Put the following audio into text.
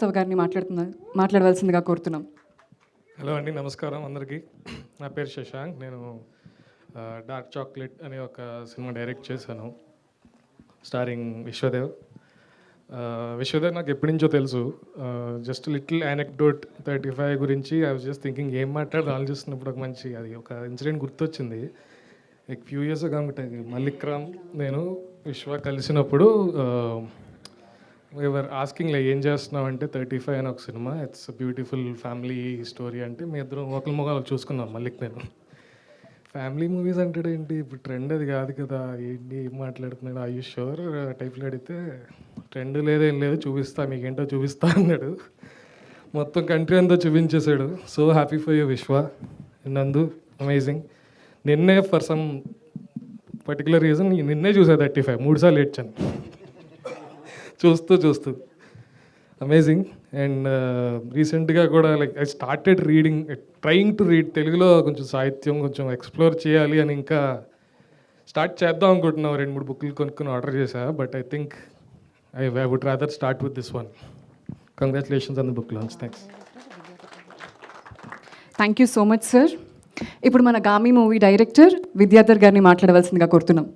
సవ గారిని మాట్లాడవలసిందిగా కోరుతున్నాం. హలో అండి, నమస్కారం అందరికీ. నా పేరు శశాంక్. నేను డార్క్ చాక్లెట్ అనే ఒక సినిమా డైరెక్ట్ చేశాను, స్టారింగ్ విశ్వదేవ్. విశ్వదేవ్ నాకు ఎప్పటి నుంచో తెలుసు. జస్ట్ లిటిల్ యానెక్డోట్ 35 గురించి ఐ వాజ్ జస్ట్ థింకింగ్ ఏం మాట్లాడి ఆలోచిస్తున్నప్పుడు ఒక మంచి అది ఒక ఇన్సిడెంట్ గుర్తొచ్చింది. లైక్ ఫ్యూ ఇయర్స్ అనుకుంటాను, మల్లిక్రామ్ నేను విశ్వ కలిసినప్పుడు ఎవర్ ఆస్కింగ్ లైక్ ఏం చేస్తున్నావు అంటే 35 అని ఒక cinema, it's beautiful family story అంటే మీ ఇద్దరం ఒకరి మొగాలు చూసుకున్నాం. మళ్ళీ నేను ఫ్యామిలీ మూవీస్ అంటే ఏంటి ఇప్పుడు ట్రెండ్ అది కాదు కదా, ఏంటి ఏం మాట్లాడుతున్నాడు, ఐ యూ షూర్ టైప్లో అడిగితే ట్రెండ్ లేదేం లేదు, చూపిస్తా మీకేంటో చూపిస్తా అన్నాడు. మొత్తం కంట్రీ అంతా చూపించేశాడు. సో హ్యాపీ ఫర్ యూ విశ్వ. నందు అమేజింగ్. నిన్నే ఫర్ సమ్ పర్టికులర్ రీజన్ నిన్నే చూసా 35 3 సార్లు ఏడ్చాను చూస్తూ అమేజింగ్. అండ్ రీసెంట్గా కూడా like I started reading, trying to read. తెలుగులో కొంచెం సాహిత్యం కొంచెం ఎక్స్ప్లోర్ చేయాలి అని ఇంకా స్టార్ట్ చేద్దాం అనుకుంటున్నాం. 2-3 బుక్లు కొనుక్కొని ఆర్డర్ చేశా. But I think I would rather start with this one. Congratulations on the book launch. Thank you so much sir. ఇప్పుడు మన గామి మూవీ డైరెక్టర్ విద్యాధర్ గారిని మాట్లాడవలసిందిగా కోరుతున్నాం.